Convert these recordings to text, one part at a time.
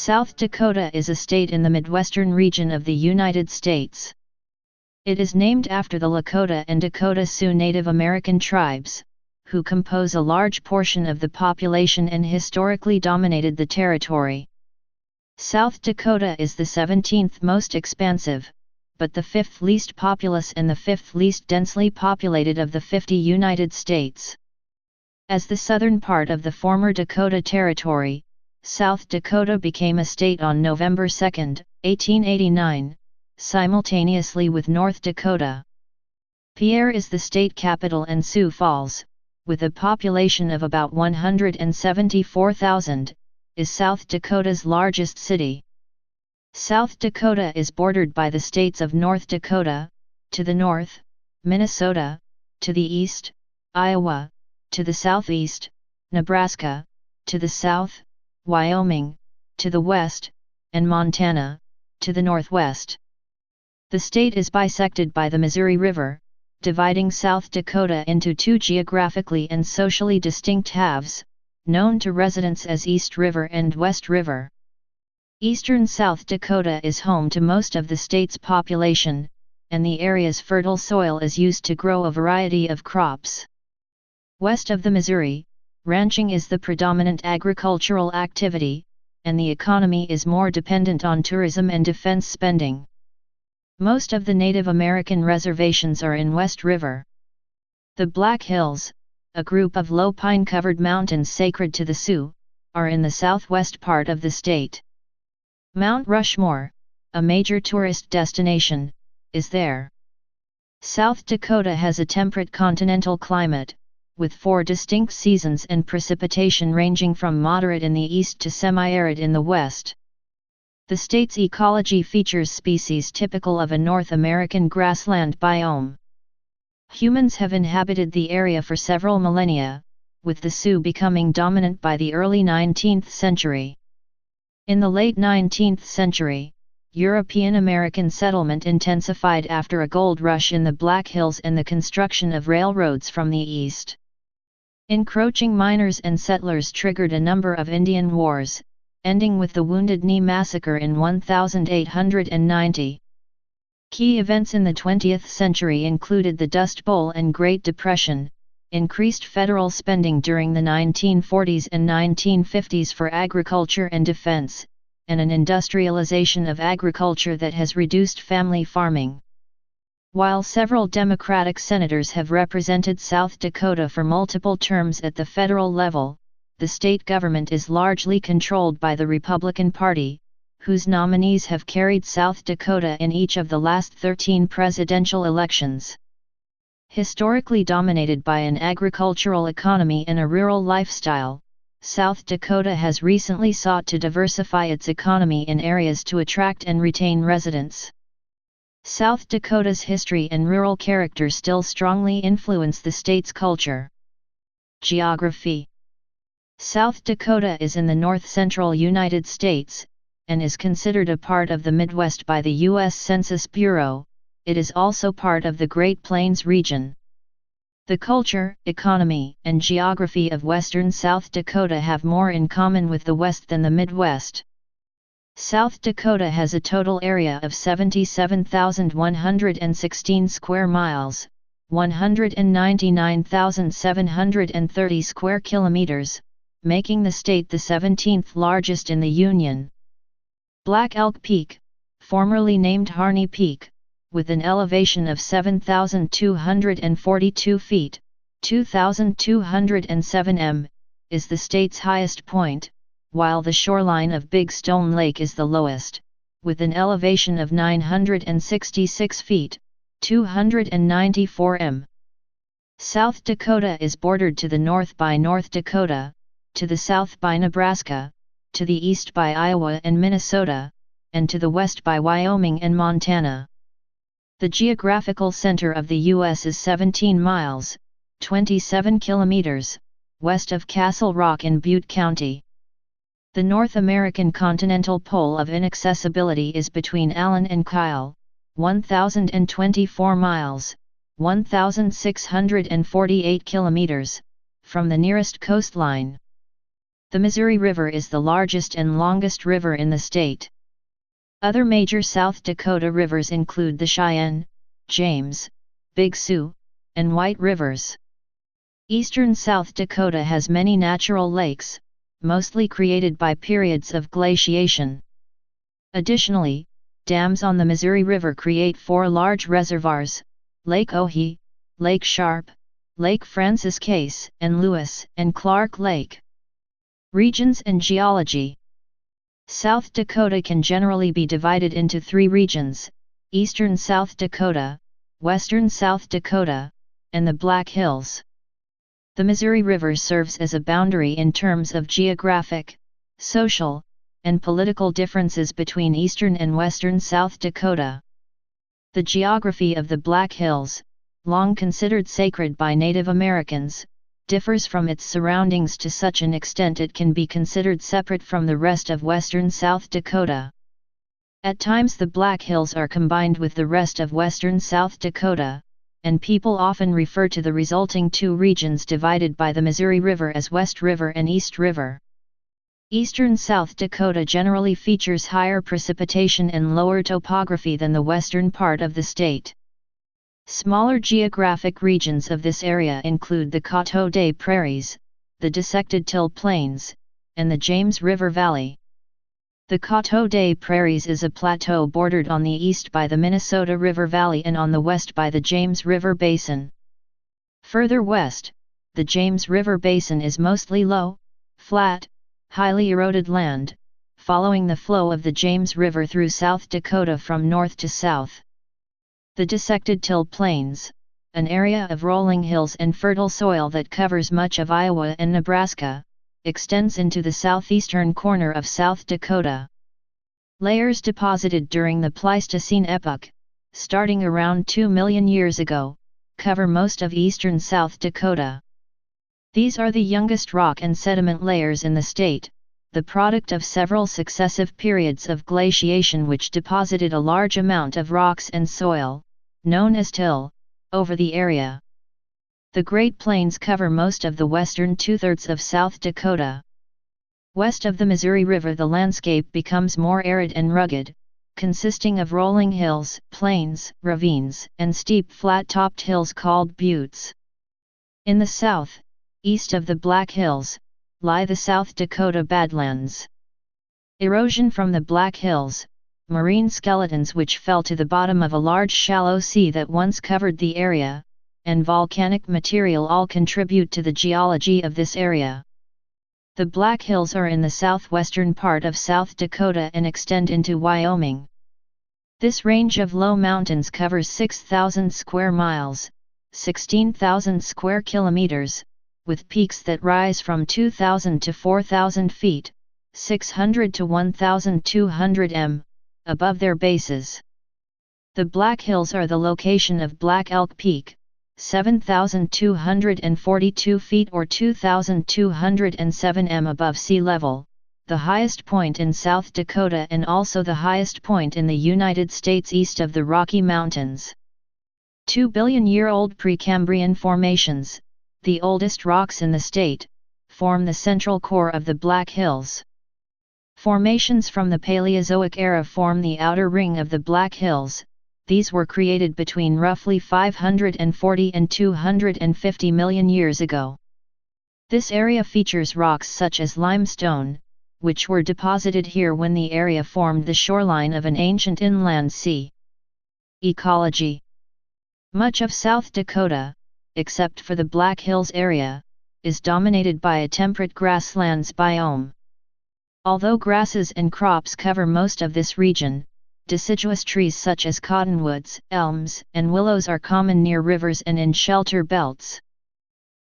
South Dakota is a state in the Midwestern region of the United States. It is named after the Lakota and Dakota Sioux Native American tribes, who compose a large portion of the population and historically dominated the territory. South Dakota is the 17th most expansive, but the 5th least populous and the 5th least densely populated of the 50 United States. As the southern part of the former Dakota Territory, South Dakota became a state on November 2, 1889, simultaneously with North Dakota. Pierre is the state capital, and Sioux Falls, with a population of about 174,000, is South Dakota's largest city. South Dakota is bordered by the states of North Dakota, to the north, Minnesota, to the east, Iowa, to the southeast, Nebraska, to the south, Wyoming, to the west, and Montana, to the northwest. The state is bisected by the Missouri River, dividing South Dakota into two geographically and socially distinct halves, known to residents as East River and West River. Eastern South Dakota is home to most of the state's population, and the area's fertile soil is used to grow a variety of crops. West of the Missouri, ranching is the predominant agricultural activity, and the economy is more dependent on tourism and defense spending. Most of the Native American reservations are in West River. The Black Hills, a group of low pine-covered mountains sacred to the Sioux, are in the southwest part of the state. Mount Rushmore, a major tourist destination, is there. South Dakota has a temperate continental climate, with 4 distinct seasons and precipitation ranging from moderate in the east to semi-arid in the west. The state's ecology features species typical of a North American grassland biome. Humans have inhabited the area for several millennia, with the Sioux becoming dominant by the early 19th century. In the late 19th century, European American settlement intensified after a gold rush in the Black Hills and the construction of railroads from the east. Encroaching miners and settlers triggered a number of Indian wars, ending with the Wounded Knee Massacre in 1890. Key events in the 20th century included the Dust Bowl and Great Depression, increased federal spending during the 1940s and 1950s for agriculture and defense, and an industrialization of agriculture that has reduced family farming. While several Democratic senators have represented South Dakota for multiple terms at the federal level, the state government is largely controlled by the Republican Party, whose nominees have carried South Dakota in each of the last 13 presidential elections. Historically dominated by an agricultural economy and a rural lifestyle, South Dakota has recently sought to diversify its economy in areas to attract and retain residents. South Dakota's history and rural character still strongly influence the state's culture. Geography. South Dakota is in the north-central United States, and is considered a part of the Midwest by the U.S. Census Bureau. It is also part of the Great Plains region. The culture, economy, and geography of western South Dakota have more in common with the West than the Midwest. South Dakota has a total area of 77,116 square miles, 199,730 square kilometers, making the state the 17th largest in the Union. Black Elk Peak, formerly named Harney Peak, with an elevation of 7,242 feet, 2,207 m, is the state's highest point, while the shoreline of Big Stone Lake is the lowest, with an elevation of 966 feet, 294 m. South Dakota is bordered to the north by North Dakota, to the south by Nebraska, to the east by Iowa and Minnesota, and to the west by Wyoming and Montana. The geographical center of the U.S. is 17 miles, 27 kilometers, west of Castle Rock in Butte County. The North American continental pole of inaccessibility is between Allen and Kyle, 1,024 miles, 1,648 kilometers, from the nearest coastline. The Missouri River is the largest and longest river in the state. Other major South Dakota rivers include the Cheyenne, James, Big Sioux, and White Rivers. Eastern South Dakota has many natural lakes, mostly created by periods of glaciation. Additionally, dams on the Missouri River create 4 large reservoirs: Lake Ohe, Lake Sharp, Lake Francis Case, and Lewis and Clark Lake. Regions and geology. South Dakota can generally be divided into 3 regions: Eastern South Dakota, Western South Dakota, and the Black Hills. The Missouri River serves as a boundary in terms of geographic, social, and political differences between Eastern and Western South Dakota. The geography of the Black Hills, long considered sacred by Native Americans, differs from its surroundings to such an extent it can be considered separate from the rest of western South Dakota. At times the Black Hills are combined with the rest of western South Dakota, and people often refer to the resulting 2 regions divided by the Missouri River as West River and East River. Eastern South Dakota generally features higher precipitation and lower topography than the western part of the state. Smaller geographic regions of this area include the Coteau des Prairies, the dissected Till Plains, and the James River Valley. The Coteau des Prairies is a plateau bordered on the east by the Minnesota River Valley and on the west by the James River Basin. Further west, the James River Basin is mostly low, flat, highly eroded land, following the flow of the James River through South Dakota from north to south. The dissected Till Plains, an area of rolling hills and fertile soil that covers much of Iowa and Nebraska, extends into the southeastern corner of South Dakota. Layers deposited during the Pleistocene epoch, starting around 2 million years ago, cover most of eastern South Dakota. These are the youngest rock and sediment layers in the state, the product of several successive periods of glaciation which deposited a large amount of rocks and soil, known as till, over the area. The Great Plains cover most of the western 2/3 of South Dakota. West of the Missouri River the landscape becomes more arid and rugged, consisting of rolling hills, plains, ravines, and steep flat-topped hills called buttes. In the south, east of the Black Hills, lie the South Dakota Badlands. Erosion from the Black Hills, marine skeletons which fell to the bottom of a large shallow sea that once covered the area, and volcanic material all contribute to the geology of this area. The Black Hills are in the southwestern part of South Dakota and extend into Wyoming. This range of low mountains covers 6,000 square miles, 16,000 square kilometers, with peaks that rise from 2,000 to 4,000 feet, 600 to 1,200 m, above their bases. The Black Hills are the location of Black Elk Peak, 7,242 feet or 2,207 m above sea level, the highest point in South Dakota and also the highest point in the United States east of the Rocky Mountains. 2 billion-year-old Precambrian formations, the oldest rocks in the state, form the central core of the Black Hills. Formations from the Paleozoic era form the outer ring of the Black Hills. These were created between roughly 540 and 250 million years ago. This area features rocks such as limestone, which were deposited here when the area formed the shoreline of an ancient inland sea. Ecology. Much of South Dakota, except for the Black Hills area, is dominated by a temperate grasslands biome. Although grasses and crops cover most of this region, deciduous trees such as cottonwoods, elms, and willows are common near rivers and in shelter belts.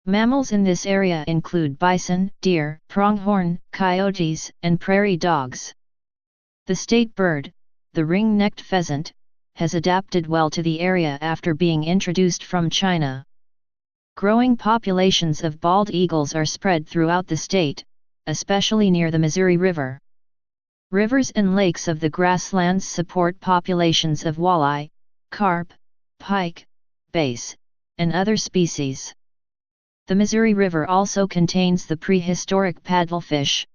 Mammals in this area include bison, deer, pronghorn, coyotes, and prairie dogs. The state bird, the ring-necked pheasant, has adapted well to the area after being introduced from China. Growing populations of bald eagles are spread throughout the state, especially near the Missouri River. Rivers and lakes of the grasslands support populations of walleye, carp, pike, bass, and other species. The Missouri River also contains the prehistoric paddlefish.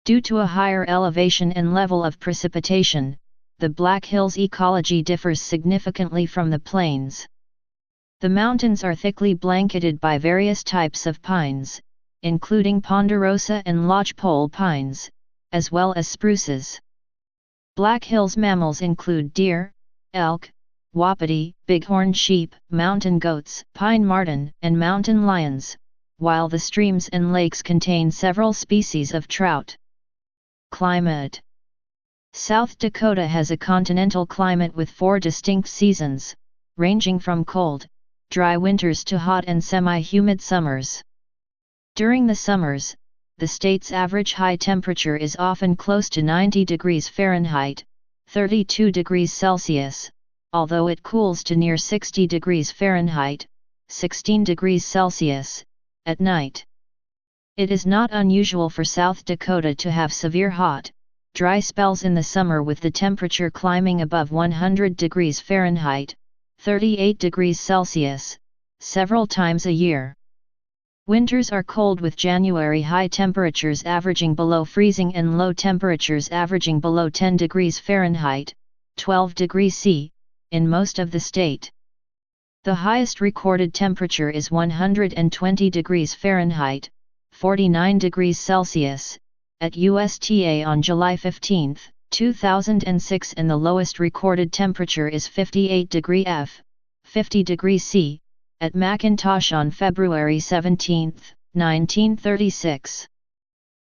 Due to a higher elevation and level of precipitation, the Black Hills ecology differs significantly from the plains. The mountains are thickly blanketed by various types of pines, including ponderosa and lodgepole pines, as well as spruces. Black Hills mammals include deer, elk, wapiti, bighorn sheep, mountain goats, pine marten, and mountain lions, while the streams and lakes contain several species of trout. Climate. South Dakota has a continental climate with 4 distinct seasons, ranging from cold, dry winters to hot and semi-humid summers. During the summers, the state's average high temperature is often close to 90 degrees Fahrenheit, 32 degrees Celsius, although it cools to near 60 degrees Fahrenheit, 16 degrees Celsius, at night. It is not unusual for South Dakota to have severe hot, dry spells in the summer with the temperature climbing above 100 degrees Fahrenheit, 38 degrees Celsius, several times a year. Winters are cold with January high temperatures averaging below freezing and low temperatures averaging below 10 degrees Fahrenheit, 12 degrees C, in most of the state. The highest recorded temperature is 120 degrees Fahrenheit, 49 degrees Celsius, at USTA on July 15, 2006, and the lowest recorded temperature is 58 degrees F, 50 degrees C, at McIntosh on February 17, 1936.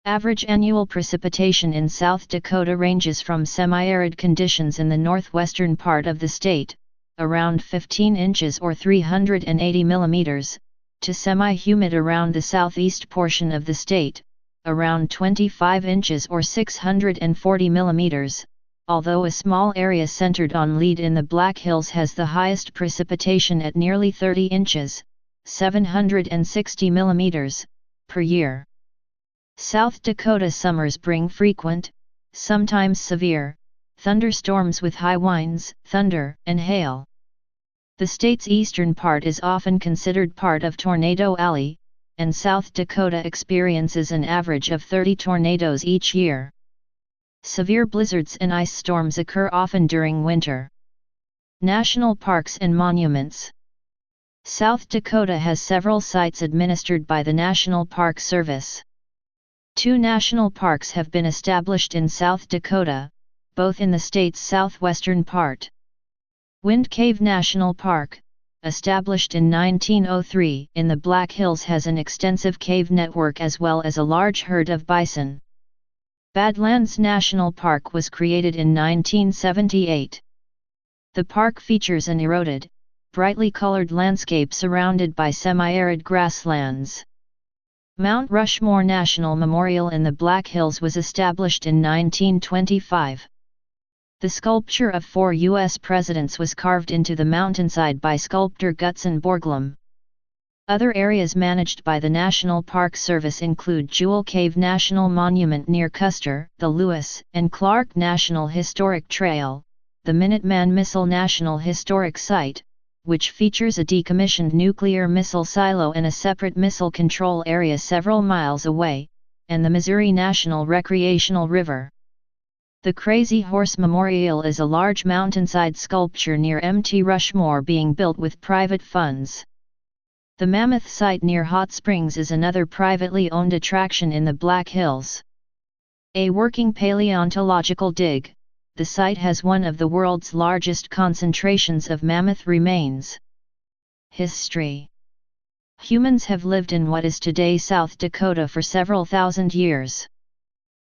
Average annual precipitation in South Dakota ranges from semi-arid conditions in the northwestern part of the state, around 15 inches or 380 millimeters, to semi-humid around the southeast portion of the state, around 25 inches or 640 millimeters, although a small area centered on Lead in the Black Hills has the highest precipitation at nearly 30 inches, 760 millimeters, per year. South Dakota summers bring frequent, sometimes severe, thunderstorms with high winds, thunder, and hail. The state's eastern part is often considered part of Tornado Alley, and South Dakota experiences an average of 30 tornadoes each year. Severe blizzards and ice storms occur often during winter. National parks and monuments. South Dakota has several sites administered by the National Park Service. 2 national parks have been established in South Dakota, both in the state's southwestern part. Wind Cave National Park, established in 1903 in the Black Hills, has an extensive cave network as well as a large herd of bison. Badlands National Park was created in 1978. The park features an eroded, brightly colored landscape surrounded by semi-arid grasslands. Mount Rushmore National Memorial in the Black Hills was established in 1925. The sculpture of 4 U.S. presidents was carved into the mountainside by sculptor Gutzon Borglum. Other areas managed by the National Park Service include Jewel Cave National Monument near Custer, the Lewis and Clark National Historic Trail, the Minuteman Missile National Historic Site, which features a decommissioned nuclear missile silo and a separate missile control area several miles away, and the Missouri National Recreational River. The Crazy Horse Memorial is a large mountainside sculpture near Mt. Rushmore being built with private funds. The Mammoth site near Hot Springs is another privately owned attraction in the Black Hills. A working paleontological dig, the site has one of the world's largest concentrations of mammoth remains. History. Humans have lived in what is today South Dakota for several thousand years.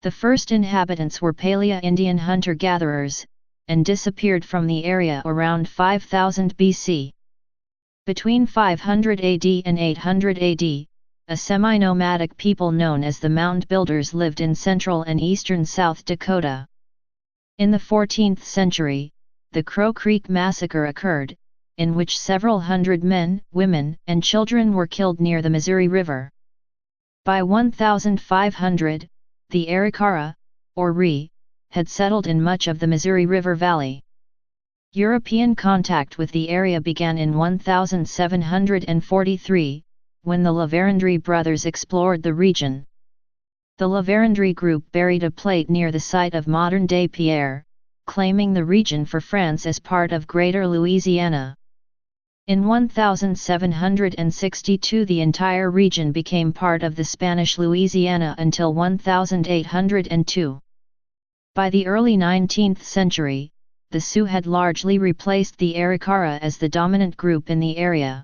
The first inhabitants were Paleo-Indian hunter-gatherers, and disappeared from the area around 5000 BC. Between 500 AD and 800 AD, a semi-nomadic people known as the Mound Builders lived in central and eastern South Dakota. In the 14th century, the Crow Creek Massacre occurred, in which several hundred men, women, and children were killed near the Missouri River. By 1500, the Arikara, or Ree, had settled in much of the Missouri River Valley. European contact with the area began in 1743, when the La Vérendrye brothers explored the region. The La Vérendrye group buried a plate near the site of modern-day Pierre, claiming the region for France as part of Greater Louisiana. In 1762 the entire region became part of the Spanish Louisiana until 1802. By the early 19th century, the Sioux had largely replaced the Arikara as the dominant group in the area.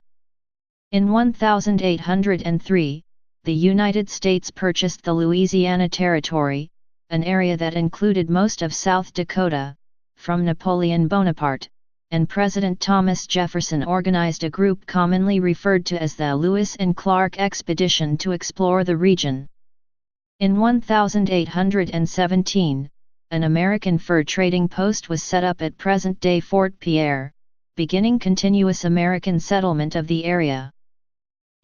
In 1803, the United States purchased the Louisiana Territory, an area that included most of South Dakota, from Napoleon Bonaparte, and President Thomas Jefferson organized a group commonly referred to as the Lewis and Clark Expedition to explore the region. In 1817, an American fur trading post was set up at present-day Fort Pierre, beginning continuous American settlement of the area.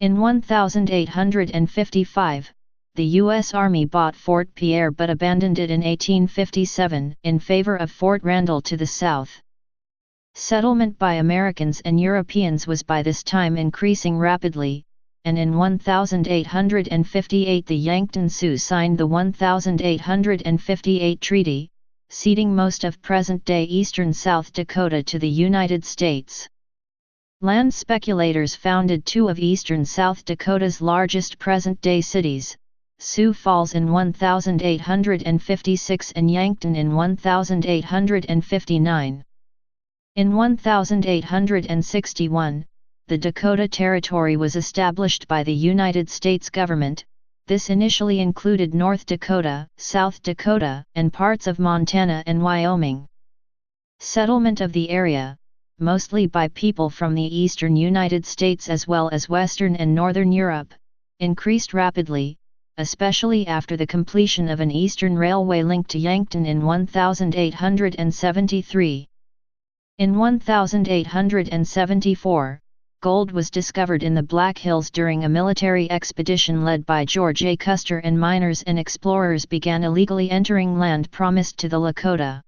In 1855, the U.S. Army bought Fort Pierre but abandoned it in 1857 in favor of Fort Randall to the south. Settlement by Americans and Europeans was by this time increasing rapidly, and in 1858 the Yankton Sioux signed the 1858 Treaty, ceding most of present-day eastern South Dakota to the United States. Land speculators founded two of eastern South Dakota's largest present-day cities, Sioux Falls in 1856 and Yankton in 1859. In 1861, the Dakota Territory was established by the United States government. This initially included North Dakota, South Dakota, and parts of Montana and Wyoming. Settlement of the area, mostly by people from the eastern United States as well as western and northern Europe, increased rapidly, especially after the completion of an eastern railway link to Yankton in 1873. In 1874, gold was discovered in the Black Hills during a military expedition led by George A. Custer, and miners and explorers began illegally entering land promised to the Lakota.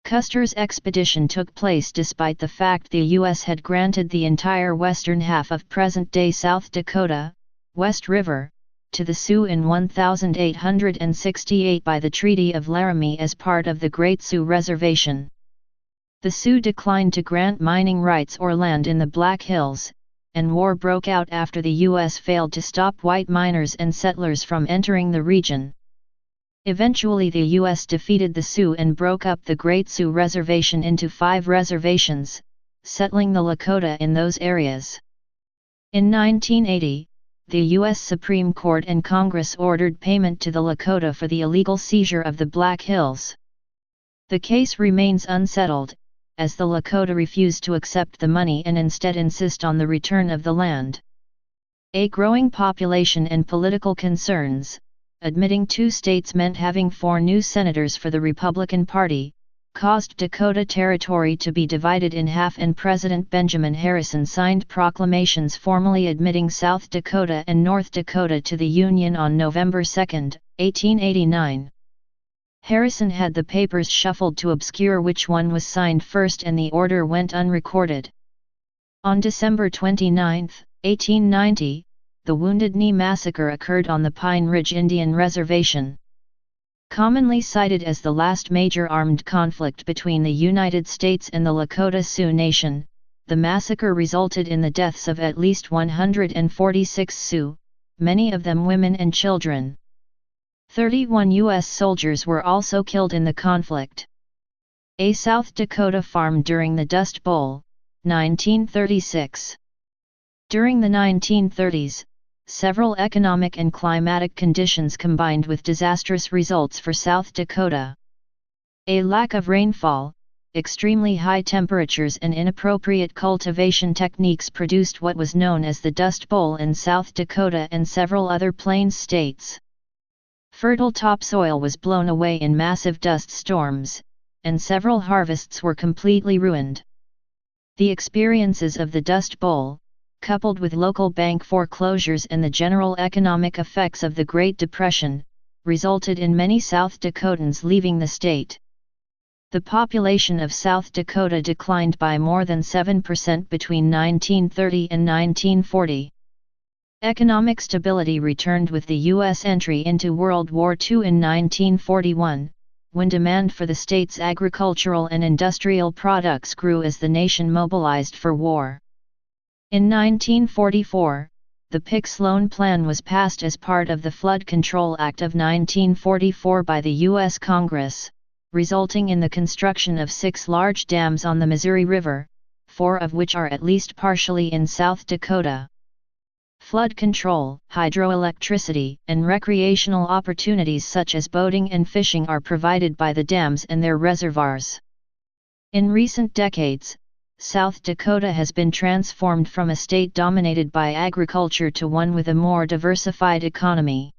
Custer's expedition took place despite the fact the U.S. had granted the entire western half of present-day South Dakota, West River, to the Sioux in 1868 by the Treaty of Laramie as part of the Great Sioux Reservation. The Sioux declined to grant mining rights or land in the Black Hills, and war broke out after the U.S. failed to stop white miners and settlers from entering the region. Eventually the U.S. defeated the Sioux and broke up the Great Sioux Reservation into 5 reservations, settling the Lakota in those areas. In 1980, the U.S. Supreme Court and Congress ordered payment to the Lakota for the illegal seizure of the Black Hills. The case remains unsettled, as the Lakota refuse to accept the money and instead insist on the return of the land. A growing population and political concerns, admitting 2 states meant having 4 new senators for the Republican Party, caused Dakota Territory to be divided in half, and President Benjamin Harrison signed proclamations formally admitting South Dakota and North Dakota to the Union on November 2, 1889. Harrison had the papers shuffled to obscure which one was signed first, and the order went unrecorded. On December 29, 1890, the Wounded Knee Massacre occurred on the Pine Ridge Indian Reservation. Commonly cited as the last major armed conflict between the United States and the Lakota Sioux Nation, the massacre resulted in the deaths of at least 146 Sioux, many of them women and children. 31 U.S. soldiers were also killed in the conflict. A South Dakota farm during the Dust Bowl, 1936. During the 1930s, several economic and climatic conditions combined with disastrous results for South Dakota. A lack of rainfall, extremely high temperatures and inappropriate cultivation techniques produced what was known as the Dust Bowl in South Dakota and several other Plains states. Fertile topsoil was blown away in massive dust storms, and several harvests were completely ruined. The experiences of the Dust Bowl, coupled with local bank foreclosures and the general economic effects of the Great Depression, resulted in many South Dakotans leaving the state. The population of South Dakota declined by more than 7% between 1930 and 1940. Economic stability returned with the U.S. entry into World War II in 1941, when demand for the state's agricultural and industrial products grew as the nation mobilized for war. In 1944, the PICS Loan Plan was passed as part of the Flood Control Act of 1944 by the U.S. Congress, resulting in the construction of 6 large dams on the Missouri River, 4 of which are at least partially in South Dakota. Flood control, hydroelectricity, and recreational opportunities such as boating and fishing are provided by the dams and their reservoirs. In recent decades, South Dakota has been transformed from a state dominated by agriculture to one with a more diversified economy.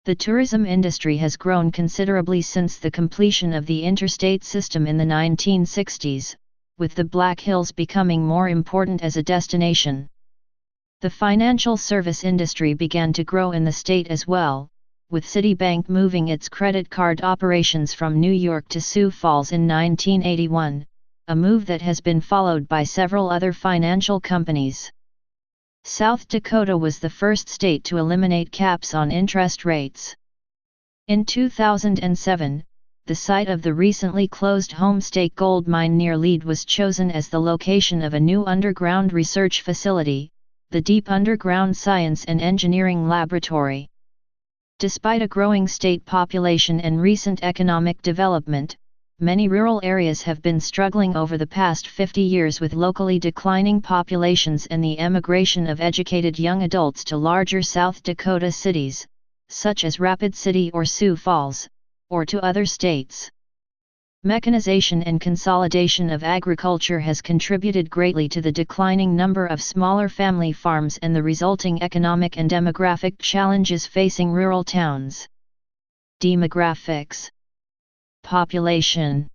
The tourism industry has grown considerably since the completion of the interstate system in the 1960s, with the Black Hills becoming more important as a destination. The financial service industry began to grow in the state as well, with Citibank moving its credit card operations from New York to Sioux Falls in 1981, a move that has been followed by several other financial companies. South Dakota was the first state to eliminate caps on interest rates. In 2007, the site of the recently closed Homestake gold mine near Lead was chosen as the location of a new underground research facility, the Deep Underground Science and Engineering Laboratory. Despite a growing state population and recent economic development, many rural areas have been struggling over the past 50 years with locally declining populations and the emigration of educated young adults to larger South Dakota cities, such as Rapid City or Sioux Falls, or to other states. Mechanization and consolidation of agriculture has contributed greatly to the declining number of smaller family farms and the resulting economic and demographic challenges facing rural towns. Demographics. Population.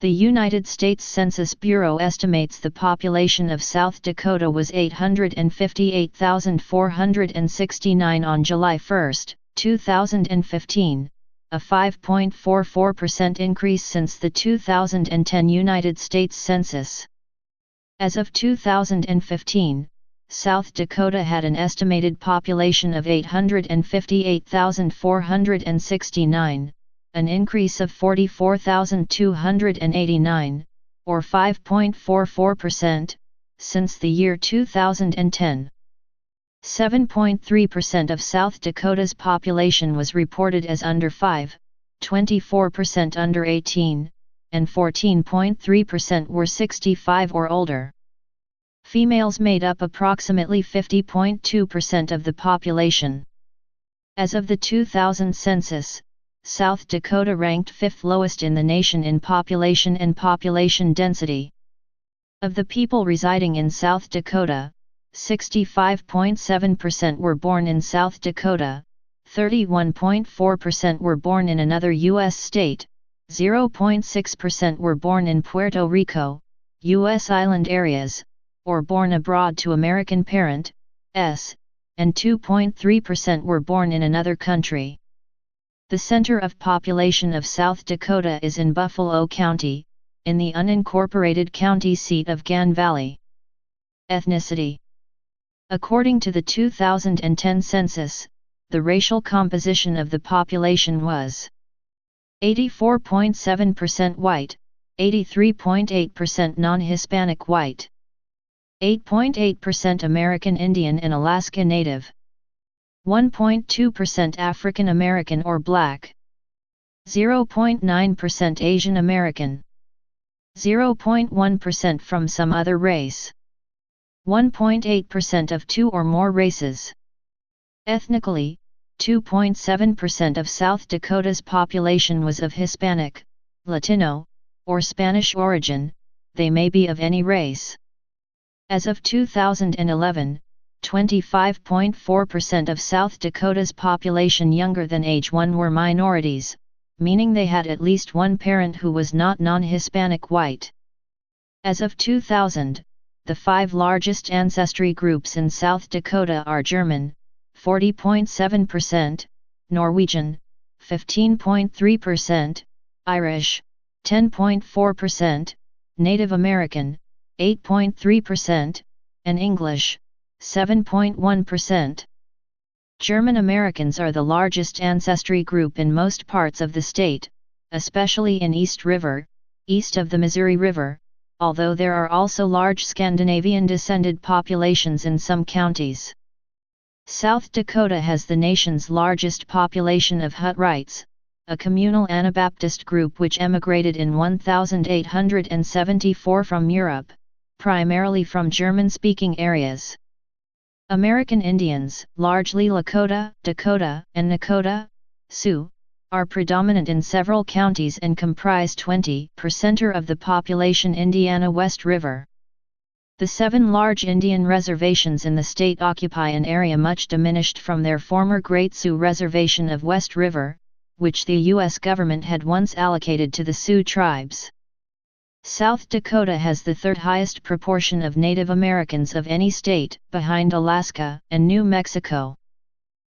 The United States Census Bureau estimates the population of South Dakota was 858,469 on July 1, 2015. A 5.44% increase since the 2010 United States Census. As of 2015, South Dakota had an estimated population of 858,469, an increase of 44,289, or 5.44%, since the year 2010. 7.3% of South Dakota's population was reported as under 5, 24% under 18, and 14.3% were 65 or older. Females made up approximately 50.2% of the population. As of the 2000 census, South Dakota ranked 5th lowest in the nation in population and population density. Of the people residing in South Dakota, 65.7% were born in South Dakota, 31.4% were born in another U.S. state, 0.6% were born in Puerto Rico, U.S. island areas, or born abroad to American parents, and 2.3% were born in another country. The center of population of South Dakota is in Buffalo County, in the unincorporated county seat of Gan Valley. Ethnicity. According to the 2010 census, the racial composition of the population was 84.7% white, 83.8% non-Hispanic white, 8.8% American Indian and Alaska Native, 1.2% African American or Black, 0.9% Asian American, 0.1% from some other race, 1.8% of 2 or more races. Ethnically, 2.7% of South Dakota's population was of Hispanic, Latino, or Spanish origin, they may be of any race. As of 2011, 25.4% of South Dakota's population younger than age 1 were minorities, meaning they had at least one parent who was not non-Hispanic white. As of 2000, the 5 largest ancestry groups in South Dakota are German, 40.7%, Norwegian, 15.3%, Irish, 10.4%, Native American, 8.3%, and English, 7.1%. German Americans are the largest ancestry group in most parts of the state, especially in East River, east of the Missouri River, although there are also large Scandinavian-descended populations in some counties. South Dakota has the nation's largest population of Hutterites, a communal Anabaptist group which emigrated in 1874 from Europe, primarily from German-speaking areas. American Indians, largely Lakota, Dakota, and Nakota, Sioux, are predominant in several counties and comprise 20% of the population. Indiana West River. The 7 large Indian reservations in the state occupy an area much diminished from their former Great Sioux Reservation of West River, which the U.S. government had once allocated to the Sioux tribes. South Dakota has the 3rd highest proportion of Native Americans of any state, behind Alaska and New Mexico.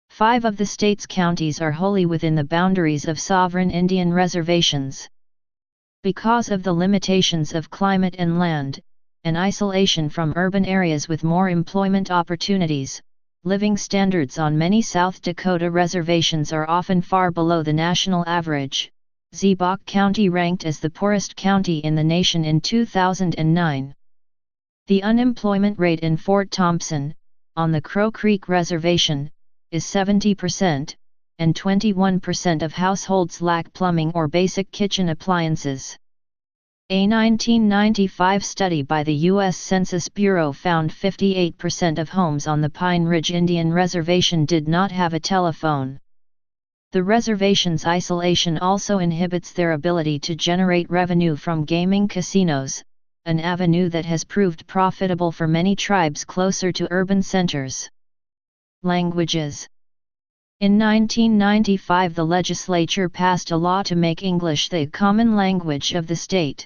5 of the state's counties are wholly within the boundaries of sovereign Indian reservations. Because of the limitations of climate and land, and isolation from urban areas with more employment opportunities, living standards on many South Dakota reservations are often far below the national average. Ziebach County ranked as the poorest county in the nation in 2009. The unemployment rate in Fort Thompson, on the Crow Creek Reservation, is 70%, and 21% of households lack plumbing or basic kitchen appliances. A 1995 study by the U.S. Census Bureau found 58% of homes on the Pine Ridge Indian Reservation did not have a telephone. The reservation's isolation also inhibits their ability to generate revenue from gaming casinos, an avenue that has proved profitable for many tribes closer to urban centers. Languages. In 1995, the legislature passed a law to make English the common language of the state.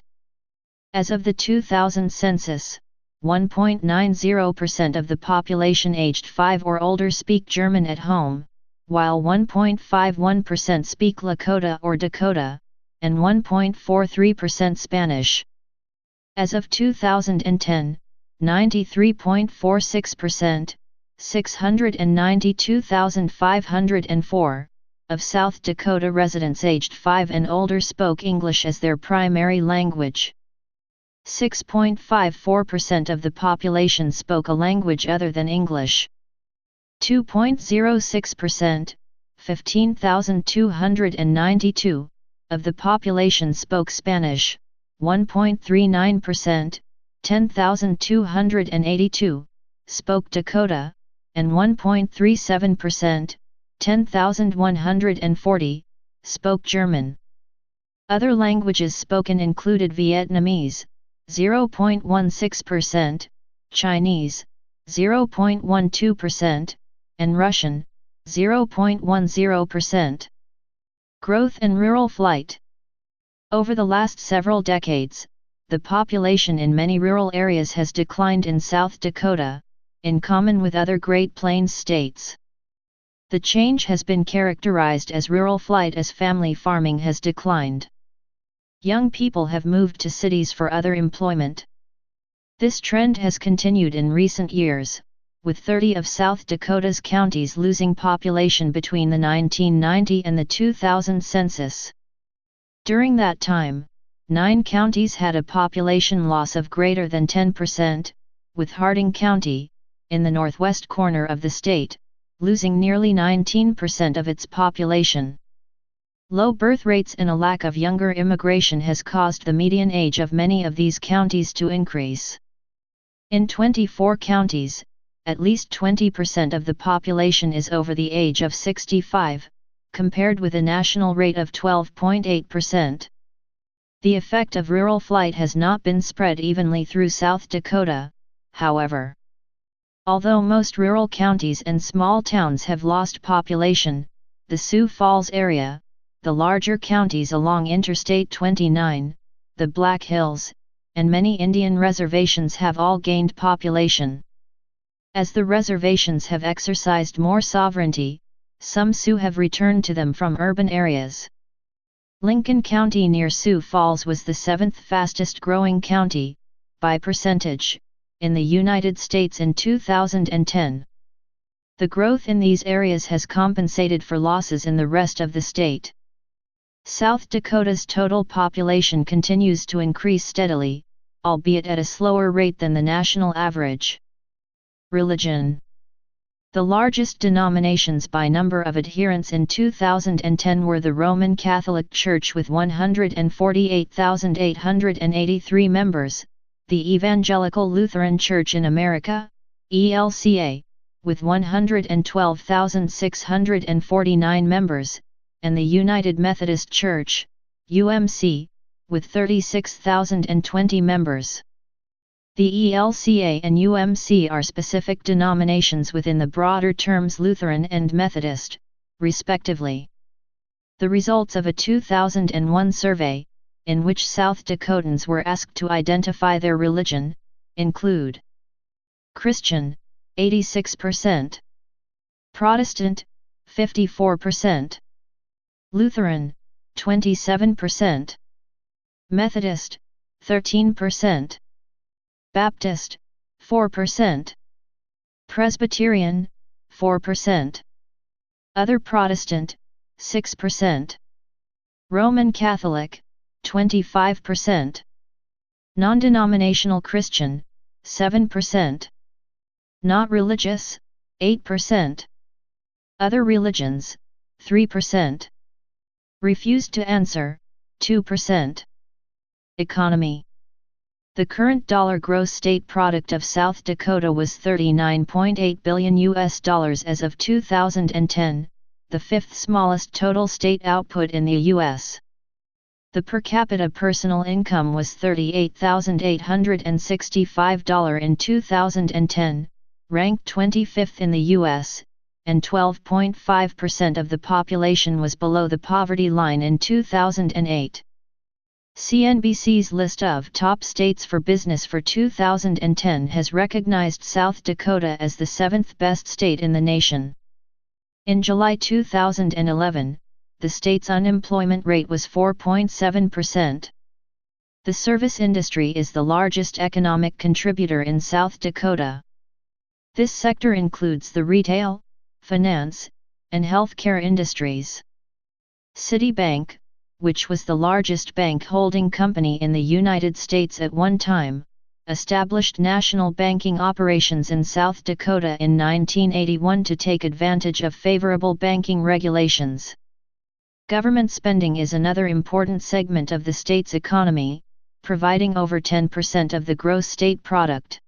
As of the 2000 census, 1.90% of the population aged 5 or older speak German at home, while 1.51% speak Lakota or Dakota, and 1.43% Spanish. As of 2010, 93.46%, 692,504, of South Dakota residents aged 5 and older spoke English as their primary language. 6.54% of the population spoke a language other than English. 2.06%, 15,292, of the population spoke Spanish. 1.39%, 10,282, spoke Dakota, and 1.37%, 10,140, spoke German. Other languages spoken included Vietnamese, 0.16%, Chinese, 0.12%, and Russian, 0.10%. Growth and rural flight. Over the last several decades, the population in many rural areas has declined in South Dakota, in common with other Great Plains states. The change has been characterized as rural flight as family farming has declined. Young people have moved to cities for other employment. This trend has continued in recent years, with 30 of South Dakota's counties losing population between the 1990 and the 2000 census. During that time, 9 counties had a population loss of greater than 10%, with Harding County, in the northwest corner of the state, losing nearly 19% of its population. Low birth rates and a lack of younger immigration has caused the median age of many of these counties to increase. In 24 counties, at least 20% of the population is over the age of 65, compared with a national rate of 12.8%. The effect of rural flight has not been spread evenly through South Dakota, however. Although most rural counties and small towns have lost population, the Sioux Falls area, the larger counties along Interstate 29, the Black Hills, and many Indian reservations have all gained population. As the reservations have exercised more sovereignty, some Sioux have returned to them from urban areas. Lincoln County near Sioux Falls was the 7th fastest growing county, by percentage, in the United States in 2010. The growth in these areas has compensated for losses in the rest of the state. South Dakota's total population continues to increase steadily, albeit at a slower rate than the national average. Religion. The largest denominations by number of adherents in 2010 were the Roman Catholic Church with 148,883 members, the Evangelical Lutheran Church in America, ELCA, with 112,649 members, and the United Methodist Church, UMC, with 36,020 members. The ELCA and UMC are specific denominations within the broader terms Lutheran and Methodist, respectively. The results of a 2001 survey, in which South Dakotans were asked to identify their religion, include Christian, 86%, Protestant, 54%, Lutheran, 27%, Methodist, 13%, Baptist, 4%, Presbyterian, 4%, Other Protestant, 6%, Roman Catholic, 25%, Non-denominational Christian, 7%, Not religious, 8%, Other religions, 3%, Refused to answer, 2%. Economy. The current dollar gross state product of South Dakota was $39.8 billion as of 2010, the fifth smallest total state output in the U.S. The per capita personal income was $38,865 in 2010, ranked 25th in the U.S., and 12.5% of the population was below the poverty line in 2008. CNBC's list of top states for business for 2010 has recognized South Dakota as the seventh best state in the nation. In July 2011, the state's unemployment rate was 4.7%. The service industry is the largest economic contributor in South Dakota. This sector includes the retail, finance, and healthcare industries. Citibank, which was the largest bank holding company in the United States at one time, established national banking operations in South Dakota in 1981 to take advantage of favorable banking regulations. Government spending is another important segment of the state's economy, providing over 10% of the gross state product.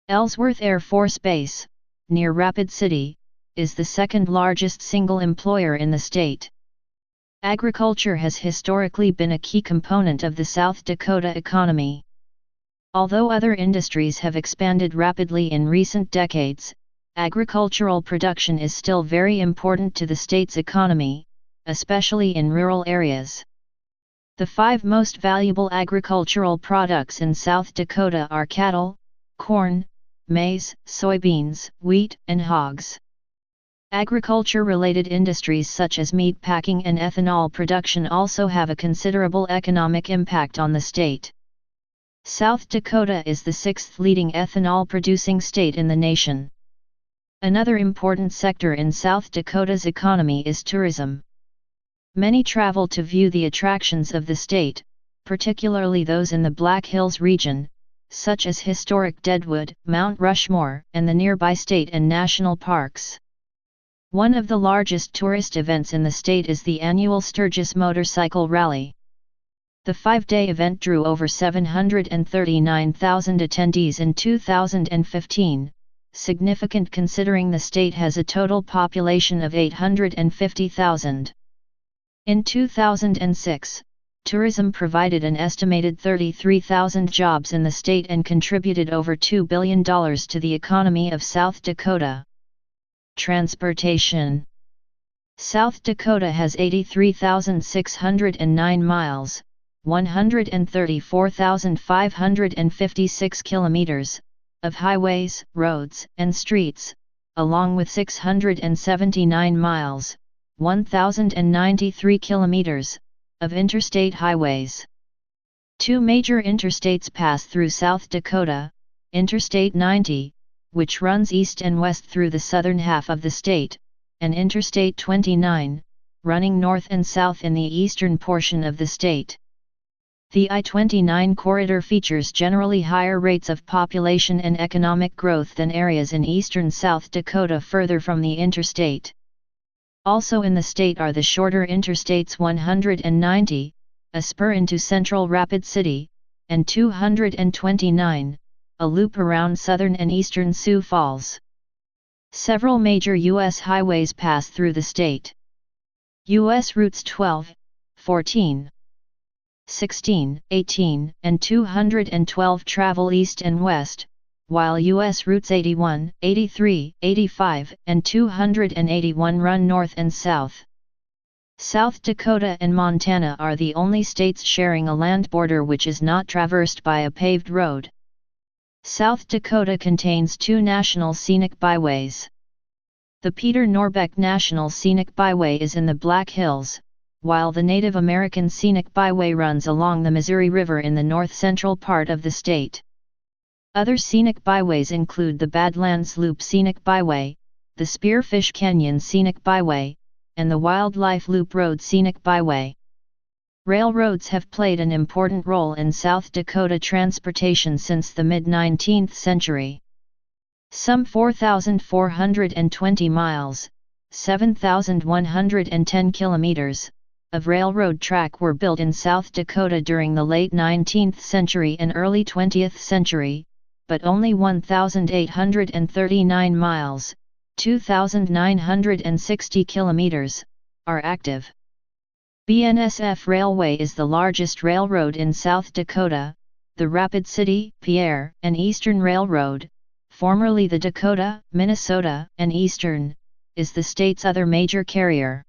Ellsworth Air Force Base, near Rapid City, is the second largest single employer in the state. Agriculture has historically been a key component of the South Dakota economy. Although other industries have expanded rapidly in recent decades, agricultural production is still very important to the state's economy, especially in rural areas. The five most valuable agricultural products in South Dakota are cattle, corn, maize, soybeans, wheat, and hogs. Agriculture-related industries such as meat packing and ethanol production also have a considerable economic impact on the state. South Dakota is the sixth leading ethanol-producing state in the nation. Another important sector in South Dakota's economy is tourism. Many travel to view the attractions of the state, particularly those in the Black Hills region, such as historic Deadwood, Mount Rushmore, and the nearby state and national parks. One of the largest tourist events in the state is the annual Sturgis Motorcycle Rally. The 5-day event drew over 739,000 attendees in 2015, significant considering the state has a total population of 850,000. In 2006, tourism provided an estimated 33,000 jobs in the state and contributed over $2 billion to the economy of South Dakota. Transportation. South Dakota has 83,609 miles, 134,556 kilometers, of highways, roads, and streets, along with 679 miles, 1,093 kilometers, of interstate highways. Two major interstates pass through South Dakota, Interstate 90, which runs east and west through the southern half of the state, and Interstate 29, running north and south in the eastern portion of the state. The I-29 corridor features generally higher rates of population and economic growth than areas in eastern South Dakota further from the interstate. Also in the state are the shorter Interstates 190, a spur into central Rapid City, and 229, a loop around southern and eastern Sioux Falls. Several major U.S. highways pass through the state. U.S. routes 12, 14, 16, 18, and 212 travel east and west, while U.S. routes 81, 83, 85, and 281 run north and south. South Dakota and Montana are the only states sharing a land border which is not traversed by a paved road. South Dakota contains two national scenic byways. The Peter Norbeck National Scenic Byway is in the Black Hills, while the Native American Scenic Byway runs along the Missouri River in the north-central part of the state. Other scenic byways include the Badlands Loop Scenic Byway, the Spearfish Canyon Scenic Byway, and the Wildlife Loop Road Scenic Byway. Railroads have played an important role in South Dakota transportation since the mid-19th century. Some 4,420 miles, 7,110 kilometers, of railroad track were built in South Dakota during the late 19th century and early 20th century, but only 1,839 miles, 2,960 kilometers, are active. BNSF Railway is the largest railroad in South Dakota. The Rapid City, Pierre, and Eastern Railroad, formerly the Dakota, Minnesota, and Eastern, is the state's other major carrier.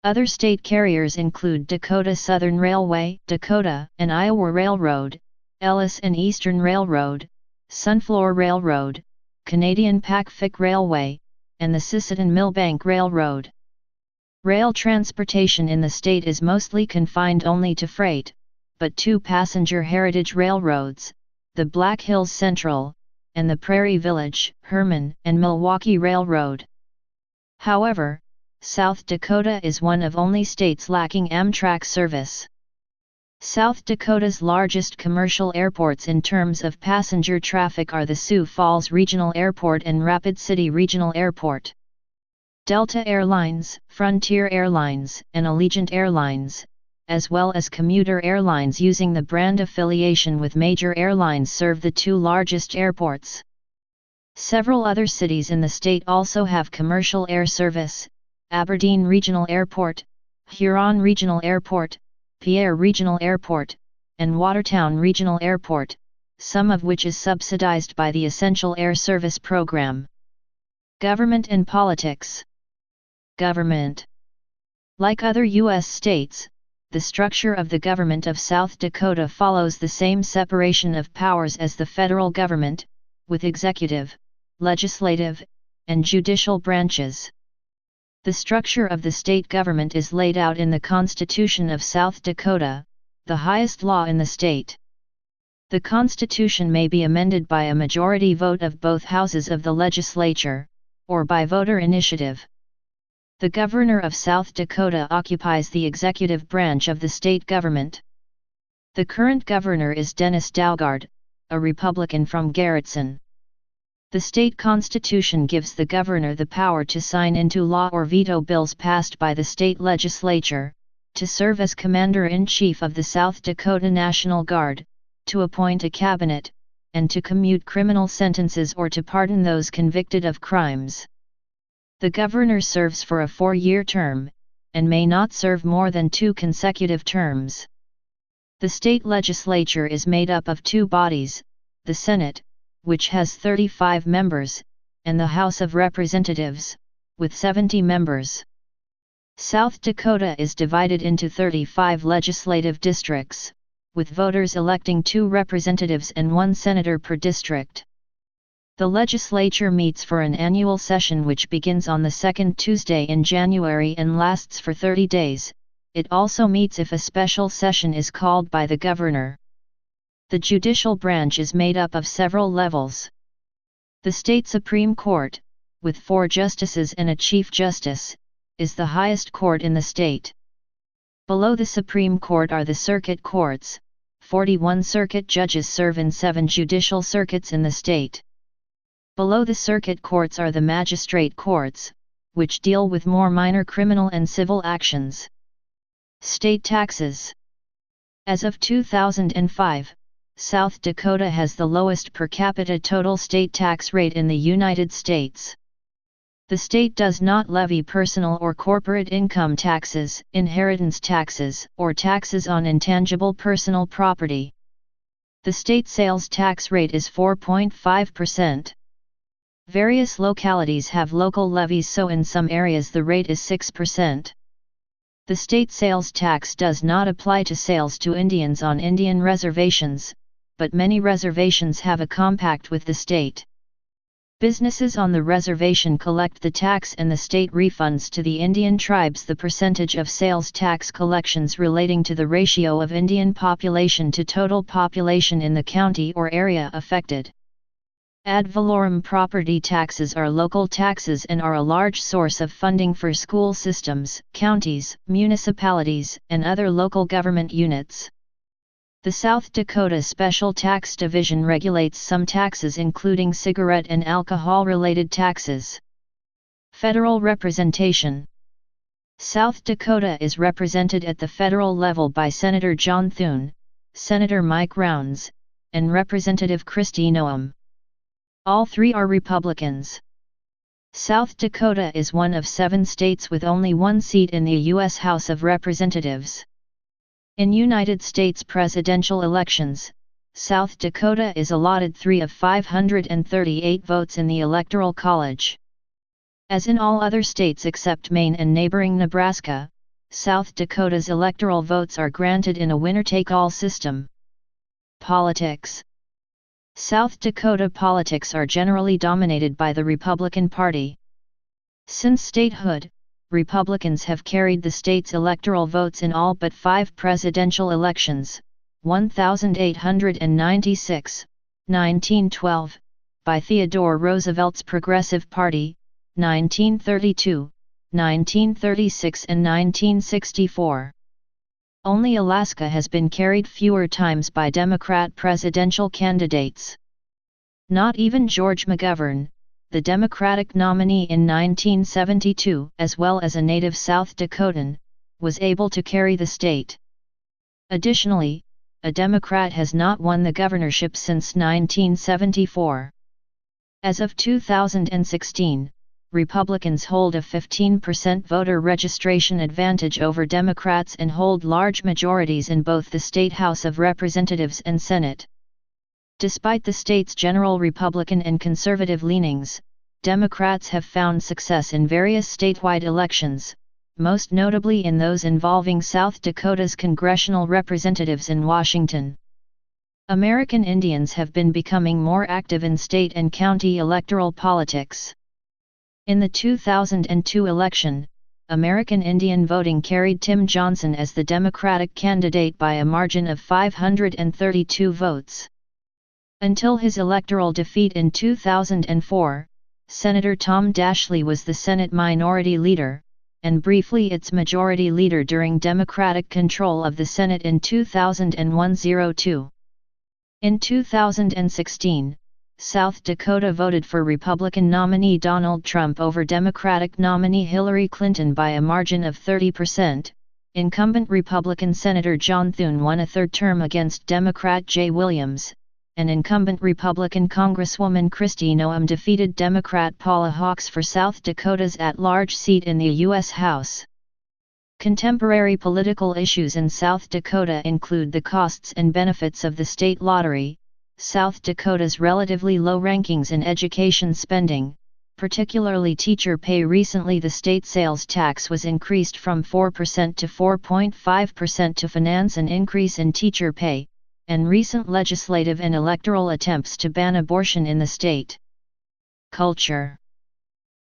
Other state carriers include Dakota Southern Railway, Dakota and Iowa Railroad, Ellis and Eastern Railroad, Sunflower Railroad, Canadian Pacific Railway, and the Sisseton-Millbank Railroad. Rail transportation in the state is mostly confined only to freight, but two passenger heritage railroads, the Black Hills Central, and the Prairie Village, Herman, and Milwaukee Railroad. However, South Dakota is one of only states lacking Amtrak service. South Dakota's largest commercial airports in terms of passenger traffic are the Sioux Falls Regional Airport and Rapid City Regional Airport. Delta Airlines, Frontier Airlines, and Allegiant Airlines, as well as commuter airlines using the brand affiliation with major airlines, serve the two largest airports. Several other cities in the state also have commercial air service: Aberdeen Regional Airport, Huron Regional Airport, Pierre Regional Airport, and Watertown Regional Airport, some of which is subsidized by the Essential Air Service program. Government and politics. Government. Like other U.S. states, the structure of the government of South Dakota follows the same separation of powers as the federal government, with executive, legislative, and judicial branches. The structure of the state government is laid out in the Constitution of South Dakota, the highest law in the state. The Constitution may be amended by a majority vote of both houses of the legislature, or by voter initiative. The Governor of South Dakota occupies the executive branch of the state government. The current governor is Dennis Daugaard, a Republican from Garretson. The state constitution gives the governor the power to sign into law or veto bills passed by the state legislature, to serve as commander-in-chief of the South Dakota National Guard, to appoint a cabinet, and to commute criminal sentences or to pardon those convicted of crimes. The governor serves for a 4-year term, and may not serve more than 2 consecutive terms. The state legislature is made up of 2 bodies, the Senate, which has 35 members, and the House of Representatives, with 70 members. South Dakota is divided into 35 legislative districts, with voters electing 2 representatives and 1 senator per district. The legislature meets for an annual session which begins on the second Tuesday in January and lasts for 30 days. It also meets if a special session is called by the governor. The judicial branch is made up of several levels. The state Supreme Court, with 4 justices and a Chief Justice, is the highest court in the state. Below the Supreme Court are the circuit courts. 41 circuit judges serve in 7 judicial circuits in the state. Below the circuit courts are the magistrate courts, which deal with more minor criminal and civil actions. State taxes. As of 2005, South Dakota has the lowest per capita total state tax rate in the United States. The state does not levy personal or corporate income taxes, inheritance taxes, or taxes on intangible personal property. The state sales tax rate is 4.5%. Various localities have local levies, so in some areas the rate is 6%. The state sales tax does not apply to sales to Indians on Indian reservations, but many reservations have a compact with the state. Businesses on the reservation collect the tax and the state refunds to the Indian tribes the percentage of sales tax collections relating to the ratio of Indian population to total population in the county or area affected. Ad valorem property taxes are local taxes and are a large source of funding for school systems, counties, municipalities, and other local government units. The South Dakota Special Tax Division regulates some taxes including cigarette and alcohol-related taxes. Federal representation. South Dakota is represented at the federal level by Senator John Thune, Senator Mike Rounds, and Representative Kristi Noem. All 3 are Republicans. South Dakota is one of 7 states with only 1 seat in the U.S. House of Representatives. In United States presidential elections, South Dakota is allotted 3 of 538 votes in the Electoral College. As in all other states except Maine and neighboring Nebraska, South Dakota's electoral votes are granted in a winner-take-all system. Politics. South Dakota politics are generally dominated by the Republican Party. Since statehood, Republicans have carried the state's electoral votes in all but 5 presidential elections: 1896, 1912, by Theodore Roosevelt's Progressive Party, 1932, 1936 and 1964. Only Alaska has been carried fewer times by Democrat presidential candidates. Not even George McGovern, the Democratic nominee in 1972, as well as a native South Dakotan, was able to carry the state. Additionally, a Democrat has not won the governorship since 1974. As of 2016, Republicans hold a 15% voter registration advantage over Democrats and hold large majorities in both the state House of Representatives and Senate. Despite the state's general Republican and conservative leanings, Democrats have found success in various statewide elections, most notably in those involving South Dakota's congressional representatives in Washington. American Indians have been becoming more active in state and county electoral politics. In the 2002 election, American Indian voting carried Tim Johnson as the Democratic candidate by a margin of 532 votes. Until his electoral defeat in 2004, Senator Tom Dashley was the Senate Minority Leader, and briefly its Majority Leader during Democratic control of the Senate in 2001-02. In 2016, South Dakota voted for Republican nominee Donald Trump over Democratic nominee Hillary Clinton by a margin of 30%. Incumbent Republican Senator John Thune won a 3rd term against Democrat Jay Williams, and incumbent Republican Congresswoman Kristi Noem defeated Democrat Paula Hawks for South Dakota's at-large seat in the U.S. House. Contemporary political issues in South Dakota include the costs and benefits of the state lottery, South Dakota's relatively low rankings in education spending, particularly teacher pay. Recently, the state sales tax was increased from 4% to 4.5% to finance an increase in teacher pay, and recent legislative and electoral attempts to ban abortion in the state. Culture.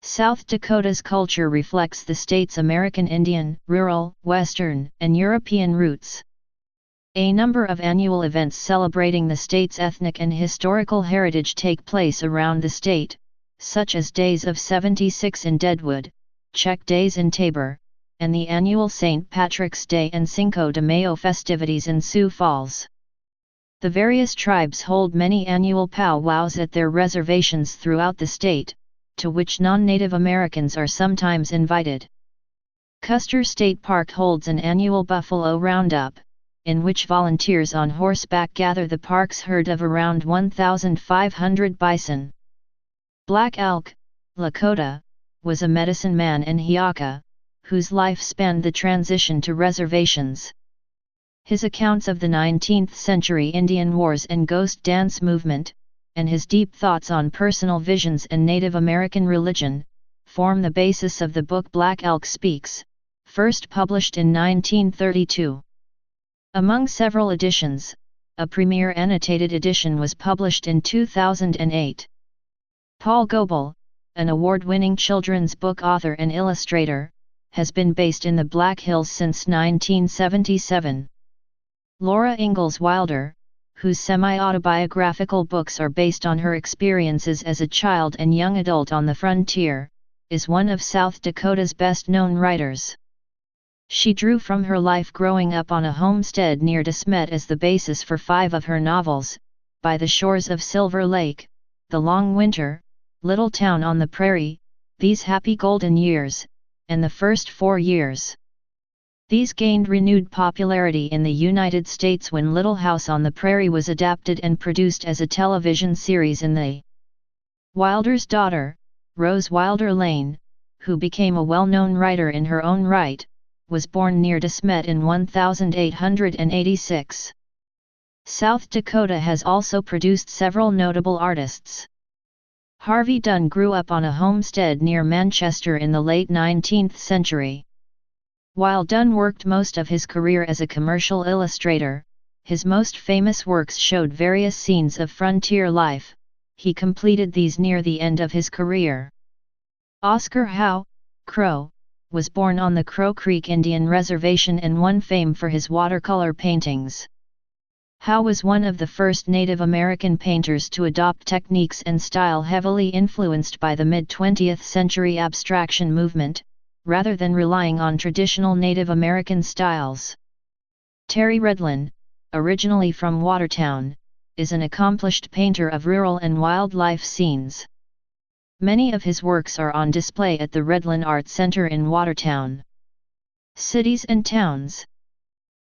South Dakota's culture reflects the state's American Indian, rural, Western, and European roots. A number of annual events celebrating the state's ethnic and historical heritage take place around the state, such as Days of 76 in Deadwood, Czech Days in Tabor, and the annual St. Patrick's Day and Cinco de Mayo festivities in Sioux Falls. The various tribes hold many annual powwows at their reservations throughout the state, to which non-Native Americans are sometimes invited. Custer State Park holds an annual buffalo roundup, in which volunteers on horseback gather the park's herd of around 1,500 bison. Black Elk, Lakota, was a medicine man and Hiaka, whose life spanned the transition to reservations. His accounts of the 19th century Indian Wars and Ghost Dance movement, and his deep thoughts on personal visions and Native American religion, form the basis of the book Black Elk Speaks, first published in 1932. Among several editions, a premier annotated edition was published in 2008. Paul Goebel, an award-winning children's book author and illustrator, has been based in the Black Hills since 1977. Laura Ingalls Wilder, whose semi-autobiographical books are based on her experiences as a child and young adult on the frontier, is one of South Dakota's best-known writers. She drew from her life growing up on a homestead near De Smet as the basis for 5 of her novels, By the Shores of Silver Lake, The Long Winter, Little Town on the Prairie, These Happy Golden Years, and The First 4 Years. These gained renewed popularity in the United States when Little House on the Prairie was adapted and produced as a television series in the Wilder's daughter, Rose Wilder Lane, who became a well-known writer in her own right, was born near De Smet in 1886. South Dakota has also produced several notable artists. Harvey Dunn grew up on a homestead near Manchester in the late 19th century. While Dunn worked most of his career as a commercial illustrator, his most famous works showed various scenes of frontier life. He completed these near the end of his career. Oscar Howe, Crow, was born on the Crow Creek Indian Reservation and won fame for his watercolor paintings. Howe was one of the first Native American painters to adopt techniques and style heavily influenced by the mid-20th century abstraction movement, rather than relying on traditional Native American styles. Terry Redlin, originally from Watertown, is an accomplished painter of rural and wildlife scenes. Many of his works are on display at the Redlin Art Center in Watertown. Cities and towns.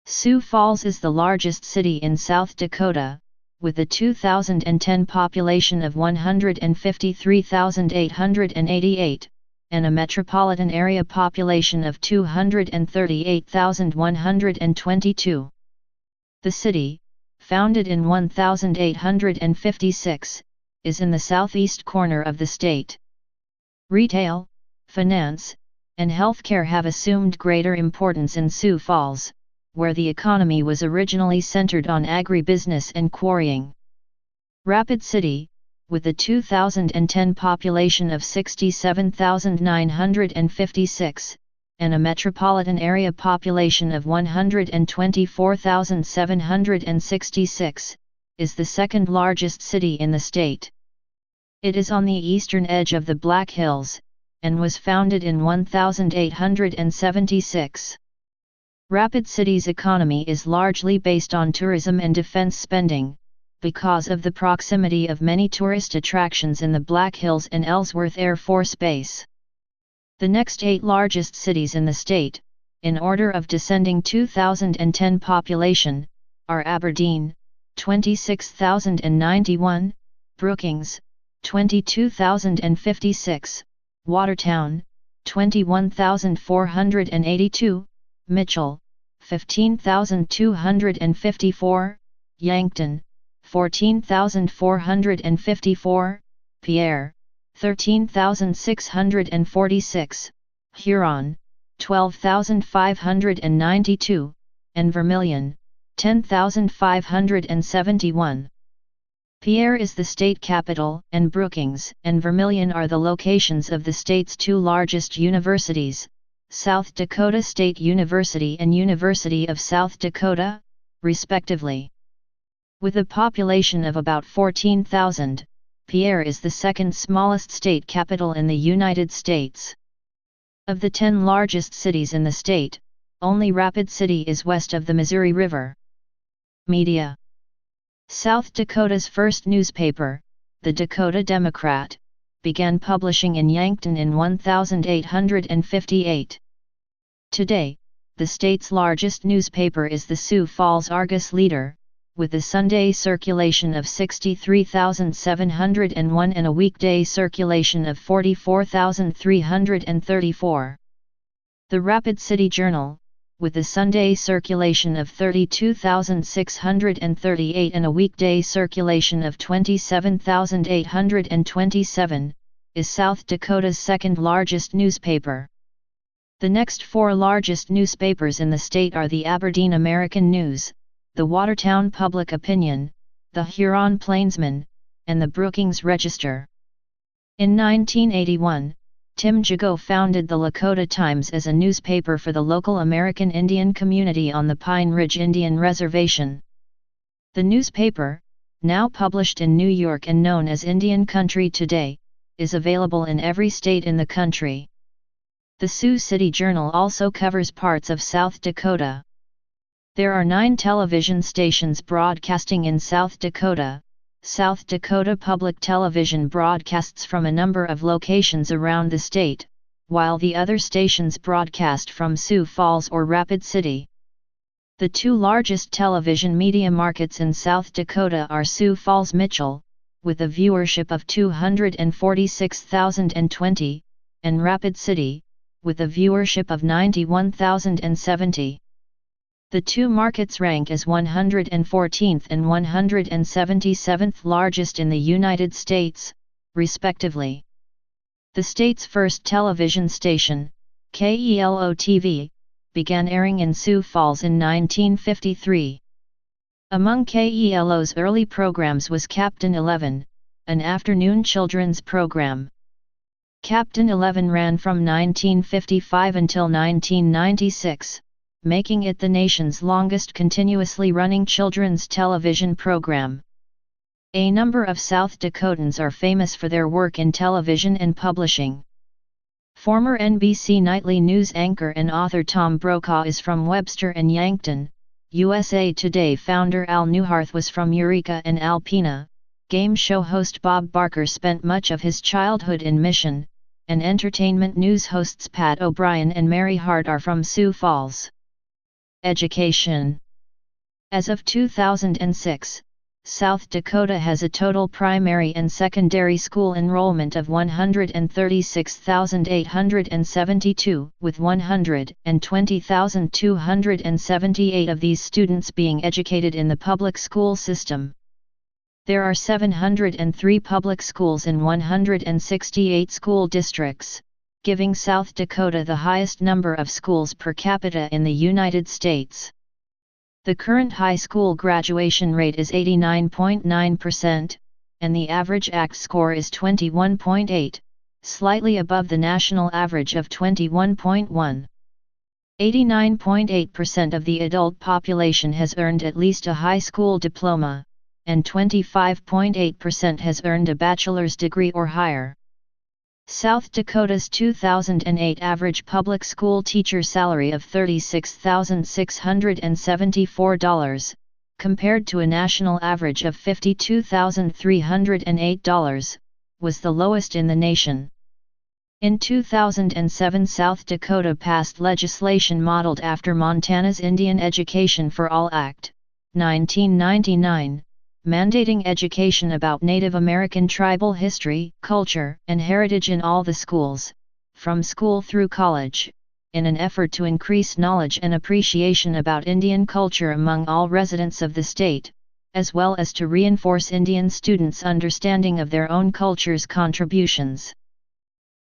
Sioux Falls is the largest city in South Dakota, with a 2010 population of 153,888, and a metropolitan area population of 238,122. The city, founded in 1856, is in the southeast corner of the state. Retail, finance, and healthcare have assumed greater importance in Sioux Falls, where the economy was originally centered on agribusiness and quarrying. Rapid City, with a 2010 population of 67,956, and a metropolitan area population of 124,766, is the second largest city in the state. It is on the eastern edge of the Black Hills, and was founded in 1876. Rapid City's economy is largely based on tourism and defense spending, because of the proximity of many tourist attractions in the Black Hills and Ellsworth Air Force Base. The next 8 largest cities in the state, in order of descending 2010 population, are Aberdeen, 26,091, Brookings, 22,056, Watertown, 21,482, Mitchell, 15,254, Yankton, 14,454, Pierre, 13,646, Huron, 12,592, and Vermilion, 10,571. Pierre is the state capital, and Brookings and Vermilion are the locations of the state's 2 largest universities, South Dakota State University and University of South Dakota, respectively. With a population of about 14,000, Pierre is the second smallest state capital in the United States. Of the 10 largest cities in the state, only Rapid City is west of the Missouri River. Media. South Dakota's first newspaper, the Dakota Democrat, began publishing in Yankton in 1858. Today, the state's largest newspaper is the Sioux Falls Argus-Leader, with a Sunday circulation of 63,701 and a weekday circulation of 44,334. The Rapid City Journal, with a Sunday circulation of 32,638 and a weekday circulation of 27,827, is South Dakota's second largest newspaper. The next 4 largest newspapers in the state are the Aberdeen American News, the Watertown Public Opinion, the Huron Plainsman, and the Brookings Register. In 1981, Tim Jago founded the Lakota Times as a newspaper for the local American Indian community on the Pine Ridge Indian Reservation. The newspaper, now published in New York and known as Indian Country Today, is available in every state in the country. The Sioux City Journal also covers parts of South Dakota. There are 9 television stations broadcasting in South Dakota. South Dakota Public Television broadcasts from a number of locations around the state, while the other stations broadcast from Sioux Falls or Rapid City. The 2 largest television media markets in South Dakota are Sioux Falls Mitchell, with a viewership of 246,020, and Rapid City, with a viewership of 91,070. The 2 markets rank as 114th and 177th largest in the United States, respectively. The state's first television station, KELO-TV, began airing in Sioux Falls in 1953. Among KELO's early programs was Captain 11, an afternoon children's program. Captain 11 ran from 1955 until 1996. Making it the nation's longest continuously running children's television program. A number of South Dakotans are famous for their work in television and publishing. Former NBC nightly news anchor and author Tom Brokaw is from Webster and Yankton. USA Today founder Al Newharth was from Eureka and Alpena. Game show host Bob Barker spent much of his childhood in Mission, and entertainment news hosts Pat O'Brien and Mary Hart are from Sioux Falls. Education. As of 2006, South Dakota has a total primary and secondary school enrollment of 136,872, with 120,278 of these students being educated in the public school system. There are 703 public schools in 168 school districts, giving South Dakota the highest number of schools per capita in the United States. The current high school graduation rate is 89.9%, and the average ACT score is 21.8, slightly above the national average of 21.1. 89.8% of the adult population has earned at least a high school diploma, and 25.8% has earned a bachelor's degree or higher. South Dakota's 2008 average public school teacher salary of $36,674, compared to a national average of $52,308, was the lowest in the nation. In 2007, South Dakota passed legislation modeled after Montana's Indian Education for All Act, 1999, mandating education about Native American tribal history, culture, and heritage in all the schools, from school through college, in an effort to increase knowledge and appreciation about Indian culture among all residents of the state, as well as to reinforce Indian students' understanding of their own culture's contributions.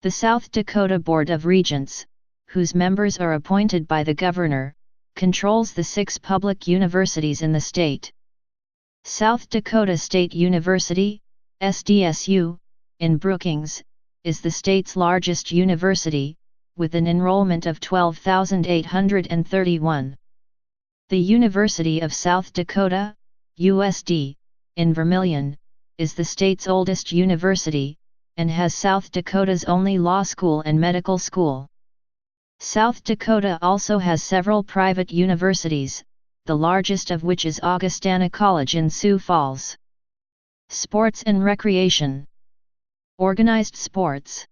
The South Dakota Board of Regents, whose members are appointed by the governor, controls the 6 public universities in the state. South Dakota State University, SDSU, in Brookings, is the state's largest university, with an enrollment of 12,831. The University of South Dakota, USD, in Vermilion, is the state's oldest university, and has South Dakota's only law school and medical school. South Dakota also has several private universities, the largest of which is Augustana College in Sioux Falls. Sports and recreation. Organized sports.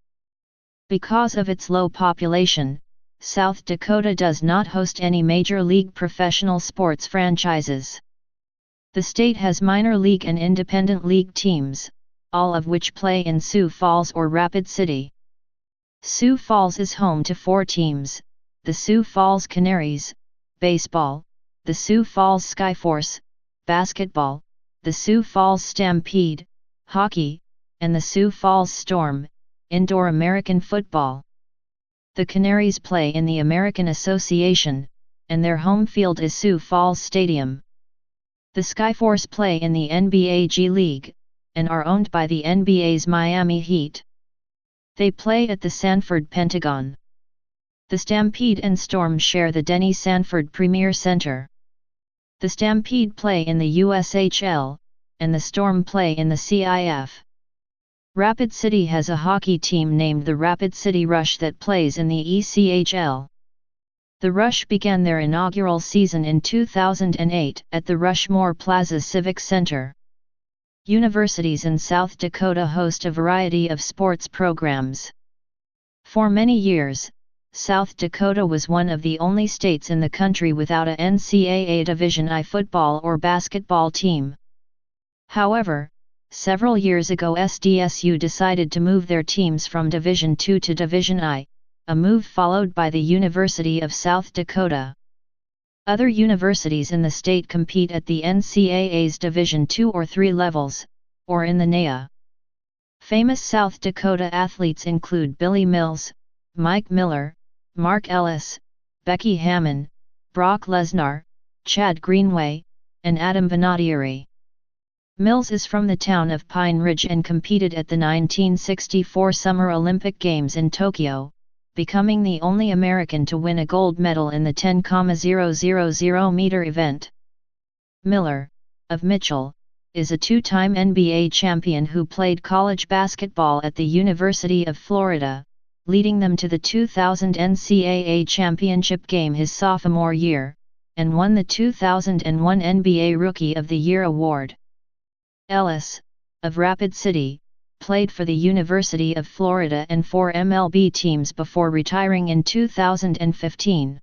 Because of its low population, South Dakota does not host any major league professional sports franchises. The state has minor league and independent league teams, all of which play in Sioux Falls or Rapid City. Sioux Falls is home to 4 teams: the Sioux Falls Canaries, baseball, the Sioux Falls Skyforce, basketball, the Sioux Falls Stampede, hockey, and the Sioux Falls Storm, indoor American football. The Canaries play in the American Association, and their home field is Sioux Falls Stadium. The Skyforce play in the NBA G League, and are owned by the NBA's Miami Heat. They play at the Sanford Pentagon. The Stampede and Storm share the Denny Sanford Premier Center. The Stampede play in the USHL, and the Storm play in the CIF. Rapid City has a hockey team named the Rapid City Rush that plays in the ECHL. The Rush began their inaugural season in 2008 at the Rushmore Plaza Civic Center. Universities in South Dakota host a variety of sports programs. For many years, South Dakota was one of the only states in the country without a NCAA Division I football or basketball team. However, several years ago SDSU decided to move their teams from Division II to Division I, a move followed by the University of South Dakota. Other universities in the state compete at the NCAA's Division II or III levels, or in the NAIA. Famous South Dakota athletes include Billy Mills, Mike Miller, Mark Ellis, Becky Hammon, Brock Lesnar, Chad Greenway, and Adam Vinatieri. Mills is from the town of Pine Ridge and competed at the 1964 Summer Olympic Games in Tokyo, becoming the only American to win a gold medal in the 10,000 meter event. Miller, of Mitchell, is a 2-time NBA champion who played college basketball at the University of Florida, leading them to the 2000 NCAA championship game his sophomore year, and won the 2001 NBA Rookie of the Year award. Ellis, of Rapid City, played for the University of Florida and 4 MLB teams before retiring in 2015.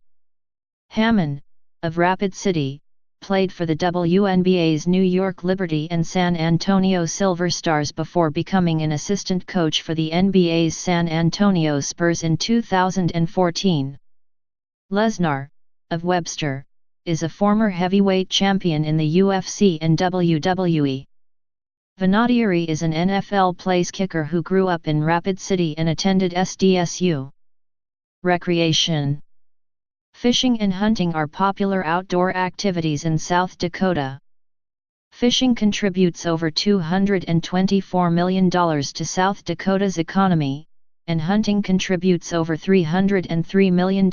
Hammon, of Rapid City, played for the WNBA's New York Liberty and San Antonio Silver Stars before becoming an assistant coach for the NBA's San Antonio Spurs in 2014. Lesnar, of Webster, is a former heavyweight champion in the UFC and WWE. Vinatieri is an NFL place kicker who grew up in Rapid City and attended SDSU. Recreation. Fishing and hunting are popular outdoor activities in South Dakota. Fishing contributes over $224 million to South Dakota's economy, and hunting contributes over $303 million.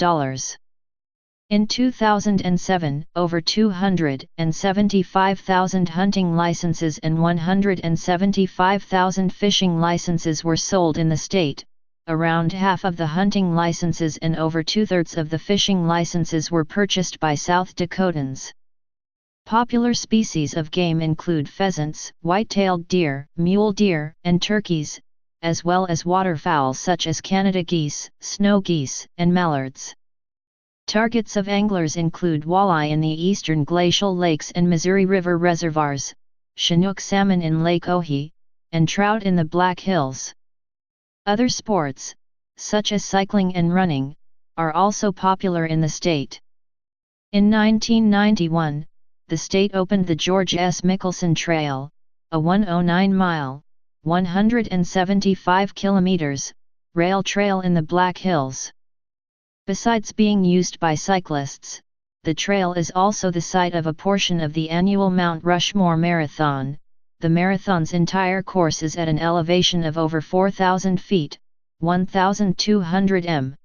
In 2007, over 275,000 hunting licenses and 175,000 fishing licenses were sold in the state. Around half of the hunting licenses and over 2/3 of the fishing licenses were purchased by South Dakotans. Popular species of game include pheasants, white-tailed deer, mule deer, and turkeys, as well as waterfowl such as Canada geese, snow geese, and mallards. Targets of anglers include walleye in the eastern glacial lakes and Missouri River reservoirs, Chinook salmon in Lake Ohi, and trout in the Black Hills. Other sports, such as cycling and running, are also popular in the state. In 1991, the state opened the George S. Mickelson Trail, a 109-mile, 175 kilometers, rail trail in the Black Hills. Besides being used by cyclists, the trail is also the site of a portion of the annual Mount Rushmore Marathon. The marathon's entire course is at an elevation of over 4,000 feet, 1,200 m.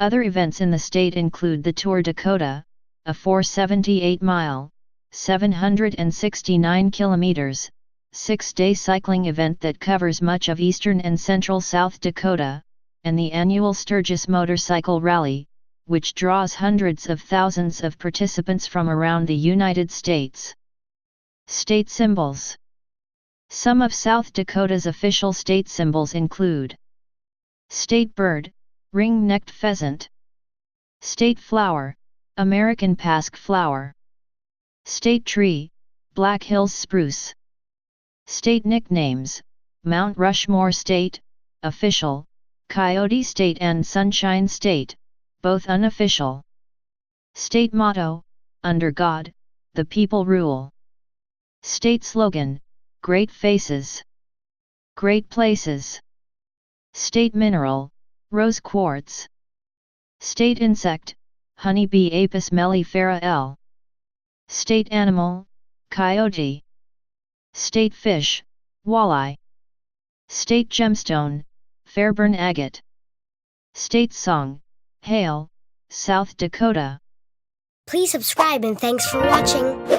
Other events in the state include the Tour Dakota, a 478-mile, 769 kilometers, 6-day cycling event that covers much of eastern and central South Dakota, and the annual Sturgis Motorcycle Rally, which draws hundreds of thousands of participants from around the United States. State symbols. Some of South Dakota's official state symbols include: state bird, ring-necked pheasant; state flower, American pasque flower; state tree, Black Hills spruce; state nicknames, Mount Rushmore State, official, Coyote State and Sunshine State, both unofficial; state motto, under God, the people rule; state slogan, Great Faces, Great Places; state mineral, rose quartz; state insect, honeybee Apis mellifera L; state animal, coyote; state fish, walleye; state gemstone, Fairburn agate; state song, Hail, South Dakota. Please subscribe and thanks for watching.